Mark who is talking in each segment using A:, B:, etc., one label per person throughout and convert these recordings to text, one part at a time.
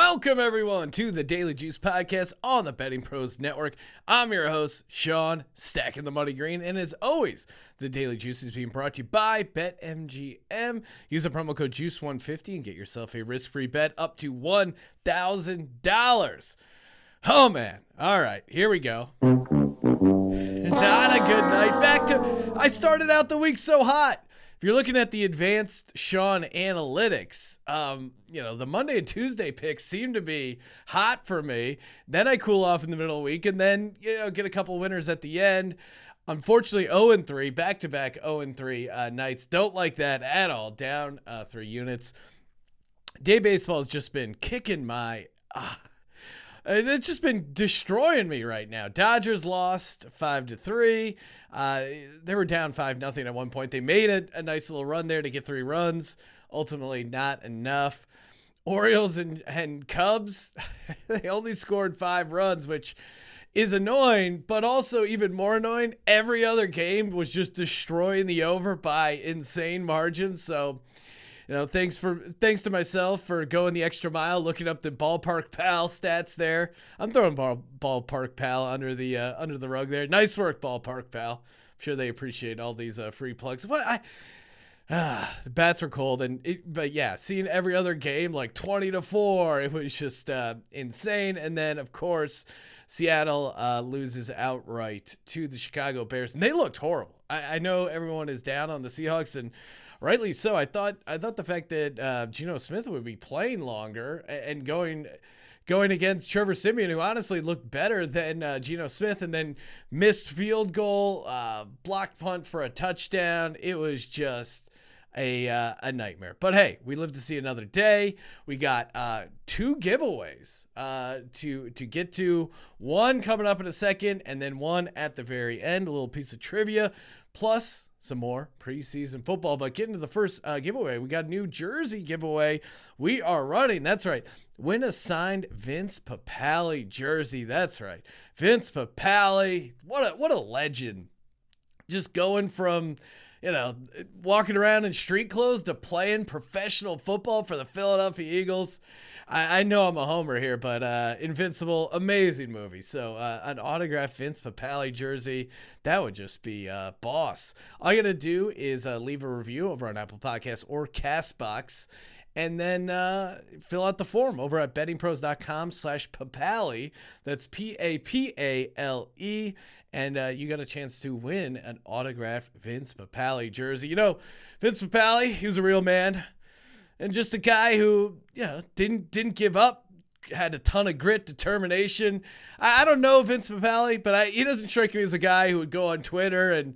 A: Welcome, everyone, to the Daily Juice Podcast on the Betting Pros Network. I'm your host, Sean, stacking the money green. And as always, the Daily Juice is being brought to you by BetMGM. Use the promo code JUICE150 and get yourself a risk-free bet up to $1,000. Oh, man. All right, here we go. Not a good night. I started out the week so hot. If you're looking at the advanced Sean analytics, the Monday and Tuesday picks seem to be hot for me. Then I cool off in the middle of the week and then, get a couple winners at the end. Unfortunately, 0-3, back-to-back 0-3 nights. Don't like that at all. Down 3 units. Day baseball has just been kicking my... It's just been destroying me right now. Dodgers lost 5-3. They were down 5-0 at one point. They made a nice little run there to get 3 runs. Ultimately, not enough. Orioles and Cubs, they only scored 5 runs, which is annoying, but also even more annoying. Every other game was just destroying the over by insane margins. So, thanks to myself for going the extra mile, looking up the Ballpark Pal stats there. I'm throwing Ballpark Pal under the rug there. Nice work, Ballpark Pal. I'm sure they appreciate all these free plugs. The bats were cold, but yeah, seeing every other game like 20-4, it was just insane. And then of course, Seattle loses outright to the Chicago Bears, and they looked horrible. I know everyone is down on the Seahawks, and rightly so. I thought the fact that Geno Smith would be playing longer and going against Trevor Siemian, who honestly looked better than Geno Smith, and then missed field goal, blocked punt for a touchdown. It was just a nightmare. But hey, we live to see another day. We got 2 giveaways to get to. One coming up in a second, and then one at the very end. A little piece of trivia, plus some more preseason football. But getting to the first giveaway, we got a new jersey giveaway. We are running. That's right. Win a signed Vince Papale jersey. That's right. Vince Papale. What a legend. Just going from, walking around in street clothes to playing professional football for the Philadelphia Eagles. I know I'm a homer here, but Invincible, amazing movie. So an autographed Vince Papale jersey, that would just be boss. All you got to do is leave a review over on Apple Podcasts or CastBox, and then fill out the form over at bettingpros.com/Papale. That's Papale. And you got a chance to win an autographed Vince Papale jersey. Vince Papale, he was a real man. And just a guy who, didn't give up, had a ton of grit, determination. I don't know Vince Papale, but he doesn't strike me as a guy who would go on Twitter and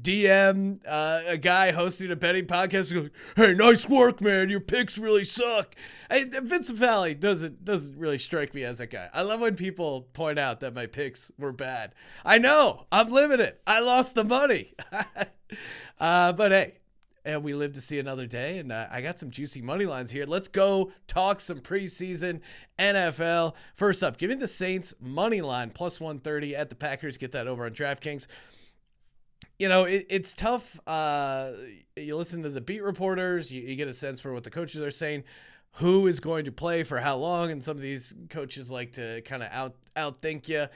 A: DM a guy hosting a betting podcast and go, "Hey, nice work, man. Your picks really suck." Vince Papale doesn't really strike me as that guy. I love when people point out that my picks were bad. I know. I'm limited. I lost the money. But hey. And we live to see another day, and I got some juicy money lines here. Let's go talk some preseason NFL. First up, give me the Saints money line, plus 130 at the Packers. Get that over on DraftKings. It's tough. You listen to the beat reporters. You get a sense for what the coaches are saying, who is going to play for how long, and some of these coaches like to kind of outthink you.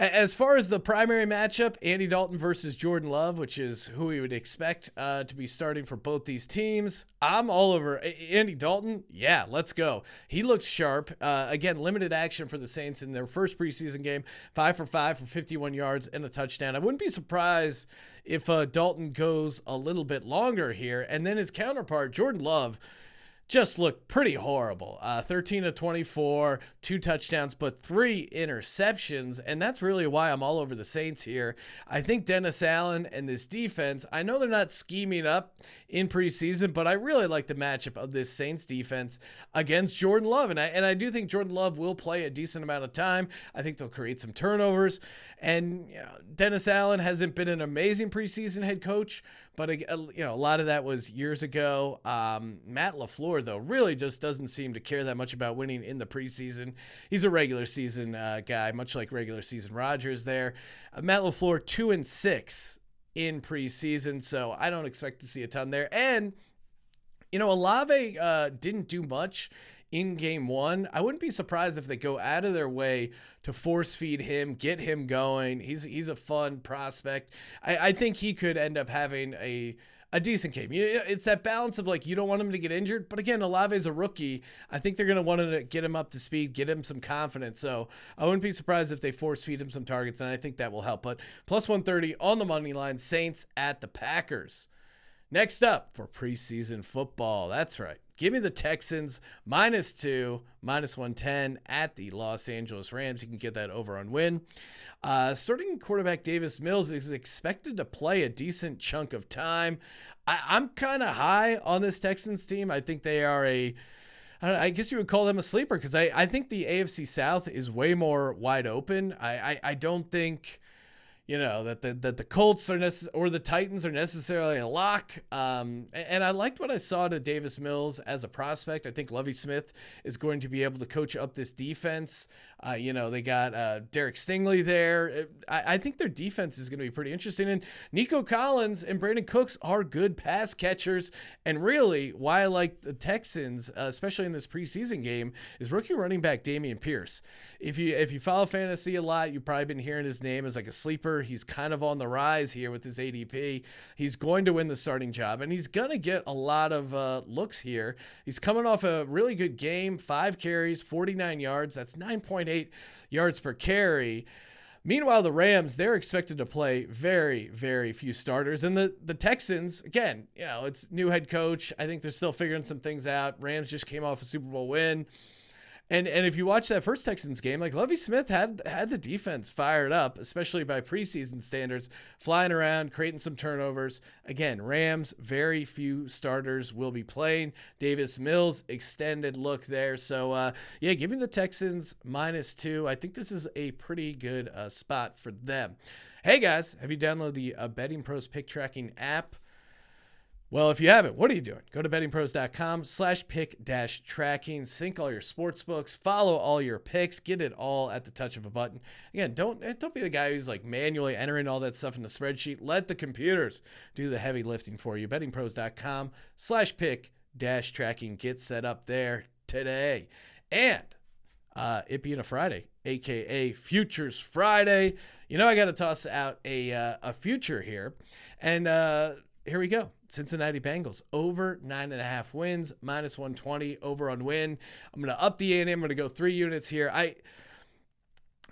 A: As far as the primary matchup, Andy Dalton versus Jordan Love, which is who we would expect to be starting for both these teams. I'm all over Andy Dalton. Yeah, let's go. He looks sharp. Again, limited action for the Saints in their first preseason game. 5 for 5 for 51 yards and a touchdown. I wouldn't be surprised if Dalton goes a little bit longer here. And then his counterpart, Jordan Love, just looked pretty horrible. 13 of 24, 2 touchdowns, but 3 interceptions. And that's really why I'm all over the Saints here. I think Dennis Allen and this defense, I know they're not scheming up in preseason, but I really like the matchup of this Saints defense against Jordan Love. And I do think Jordan Love will play a decent amount of time. I think they'll create some turnovers. And Dennis Allen hasn't been an amazing preseason head coach, but a lot of that was years ago. Matt LaFleur, though, really just doesn't seem to care that much about winning in the preseason. He's a regular season guy, much like regular season Rodgers there. Matt LaFleur 2-6 in preseason, so I don't expect to see a ton there. And Olave didn't do much in game one, I wouldn't be surprised if they go out of their way to force feed him, get him going. He's a fun prospect. I think he could end up having a decent game. It's that balance of like, you don't want him to get injured, but again, Olave's a rookie. I think they're going to want to get him up to speed, get him some confidence. So I wouldn't be surprised if they force feed him some targets, and I think that will help. But plus 130 on the money line, Saints at the Packers. Next up for preseason football. That's right. Give me the Texans -2, -110 at the Los Angeles Rams. You can get that over on win. Starting quarterback Davis Mills is expected to play a decent chunk of time. I'm kind of high on this Texans team. I think they are I guess you would call them a sleeper, because I think the AFC South is way more wide open. I don't think that the Colts or the Titans are necessarily a lock. And I liked what I saw to Davis Mills as a prospect. I think Lovie Smith is going to be able to coach up this defense. They got Derek Stingley there. I think their defense is going to be pretty interesting. And Nico Collins and Brandon Cooks are good pass catchers. And really, why I like the Texans, especially in this preseason game, is rookie running back Dameon Pierce. If you follow fantasy a lot, you've probably been hearing his name as like a sleeper. He's kind of on the rise here with his ADP. He's going to win the starting job, and he's going to get a lot of looks here. He's coming off a really good game, 5 carries, 49 yards. That's 9.8 yards per carry. Meanwhile, the Rams, they're expected to play very, very few starters. And the Texans, again, it's new head coach. I think they're still figuring some things out. Rams just came off a Super Bowl win. And if you watch that first Texans game, like Lovie Smith had the defense fired up, especially by preseason standards, flying around, creating some turnovers. Again, Rams, very few starters will be playing. Davis Mills, extended look there. So, give me the Texans -2. I think this is a pretty good spot for them. Hey, guys, have you downloaded the Betting Pros pick tracking app? Well, if you haven't, what are you doing? Go to bettingpros.com/pick-tracking, sync all your sports books, follow all your picks, get it all at the touch of a button. Again, don't be the guy who's like manually entering all that stuff in the spreadsheet. Let the computers do the heavy lifting for you. bettingpros.com/pick-tracking. Get set up there today. And it being a Friday, aka Futures Friday, I got to toss out a future here. And here we go. Cincinnati Bengals over 9.5 wins, -120 over on win. I'm going to up the ante. I'm going to go 3 units here.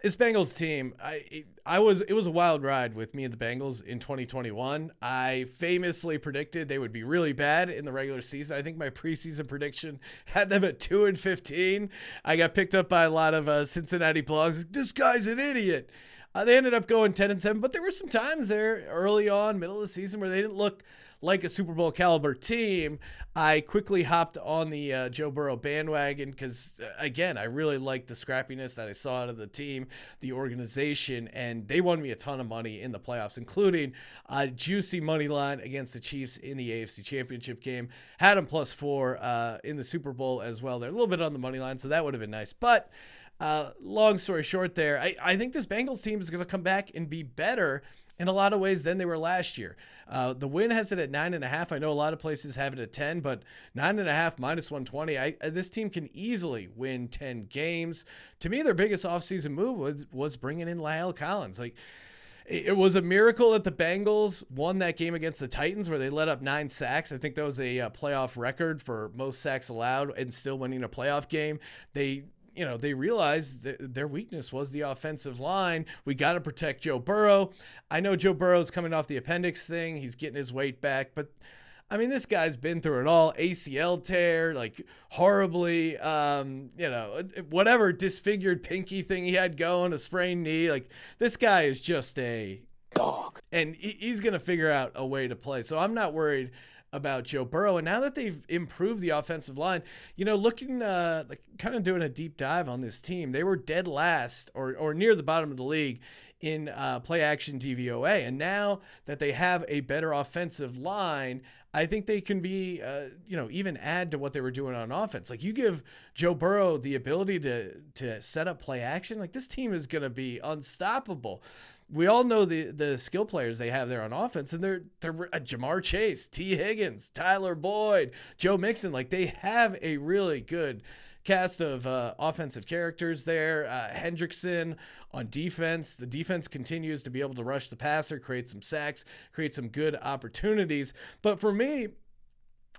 A: This Bengals team, it was a wild ride with me and the Bengals in 2021. I famously predicted they would be really bad in the regular season. I think my preseason prediction had them at 2-15. I got picked up by a lot of Cincinnati blogs. This guy's an idiot. They ended up going 10-7, but there were some times there early on, middle of the season, where they didn't look like a Super Bowl caliber team. I quickly hopped on the Joe Burrow bandwagon because, again, I really liked the scrappiness that I saw out of the team, the organization, and they won me a ton of money in the playoffs, including a juicy money line against the Chiefs in the AFC Championship game. Had them +4 in the Super Bowl as well. They're a little bit on the money line, so that would have been nice. But long story short there, I think this Bengals team is going to come back and be better in a lot of ways than they were last year. The win has it at 9.5. I know a lot of places have it at 10, but 9.5 -120. This team can easily win 10 games. To me, their biggest offseason move was bringing in La'el Collins. Like, it was a miracle that the Bengals won that game against the Titans where they let up 9 sacks. I think that was a playoff record for most sacks allowed and still winning a playoff game. They realized that their weakness was the offensive line. We got to protect Joe Burrow. I know Joe Burrow's coming off the appendix thing. He's getting his weight back, but I mean, this guy's been through it all. ACL tear, like horribly, whatever disfigured pinky thing he had going, a sprained knee. Like, this guy is just a dog, and he's going to figure out a way to play. So I'm not worried about Joe Burrow. And now that they've improved the offensive line, looking kind of doing a deep dive on this team, they were dead last or near the bottom of the league in play action DVOA. And now that they have a better offensive line, I think they can be, even add to what they were doing on offense. Like, you give Joe Burrow the ability to set up play action, like, this team is going to be unstoppable. We all know the skill players they have there on offense, and they're Jamar Chase, T. Higgins, Tyler Boyd, Joe Mixon. Like, they have a really good cast of offensive characters there. Hendrickson on defense. The defense continues to be able to rush the passer, create some sacks, create some good opportunities. But for me,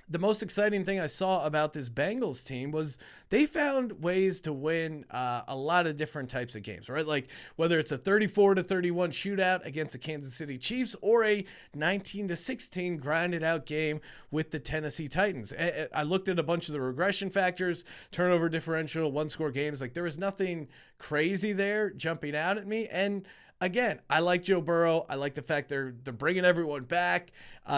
A: the most exciting thing I saw about this Bengals team was they found ways to win a lot of different types of games, right? Like whether it's a 34-31 shootout against the Kansas City Chiefs or a 19-16 grinded out game with the Tennessee Titans. I looked at a bunch of the regression factors, turnover differential, one-score games. Like there was nothing crazy there jumping out at me. And again, I like Joe Burrow. I like the fact they're bringing everyone back.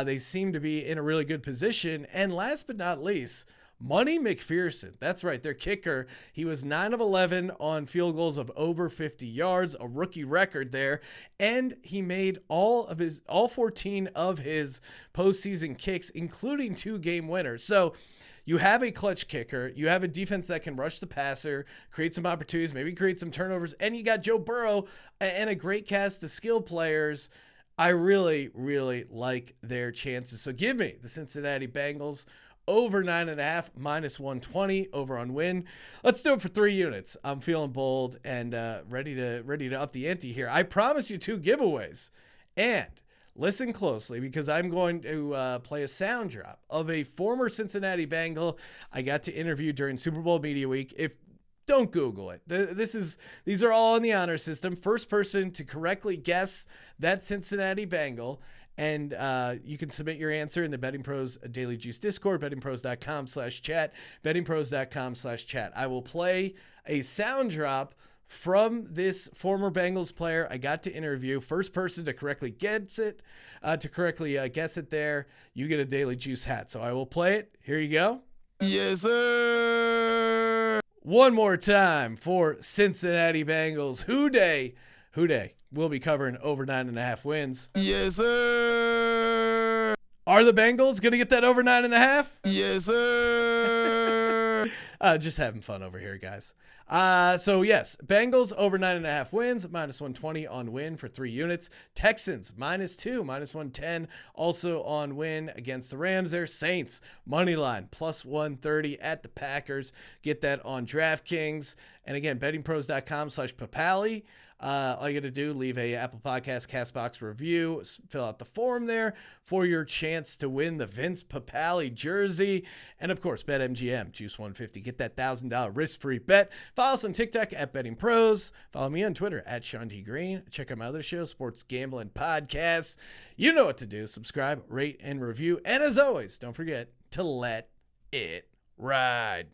A: They seem to be in a really good position. And last but not least, Money McPherson. That's right, their kicker. He was 9 of 11 on field goals of over 50 yards, a rookie record there. And he made all 14 of his postseason kicks, including 2 game winners. So you have a clutch kicker. You have a defense that can rush the passer, create some opportunities, maybe create some turnovers. And you got Joe Burrow and a great cast of skill players. I really, really like their chances. So give me the Cincinnati Bengals over 9.5, minus 120 over on win. Let's do it for 3 units. I'm feeling bold and ready to up the ante here. I promise you 2 giveaways. And listen closely because I'm going to play a sound drop of a former Cincinnati Bengal I got to interview during Super Bowl Media Week. Don't Google it. These are all in the honor system. First person to correctly guess that Cincinnati Bengal. And you can submit your answer in the Betting Pros Daily Juice Discord, bettingpros.com/chat, bettingpros.com/chat. I will play a sound drop from this former Bengals player I got to interview. First person to correctly guess it there, you get a Daily Juice hat. So I will play it. Here you go.
B: Yes, sir.
A: One more time for Cincinnati Bengals. Who Day. We'll be covering over 9.5 wins.
B: Yes, sir.
A: Are the Bengals going to get that over 9.5?
B: Yes, sir.
A: Just having fun over here, guys. So yes, Bengals over 9.5 wins, minus 120 on win for 3 units. Texans -2, minus 110 also on win against the Rams there. Saints money line plus 130 at the Packers. Get that on DraftKings. And again, bettingpros.com/Papali. All you got to do, leave a Apple Podcast Castbox review, fill out the form there for your chance to win the Vince Papali jersey. And of course, BetMGM, Juice 150. Get that $1,000 risk-free bet. Follow us on TikTok at Betting Pros. Follow me on Twitter at Sean T. Green. Check out my other show, Sports Gambling Podcasts. You know what to do. Subscribe, rate, and review. And as always, don't forget to let it ride.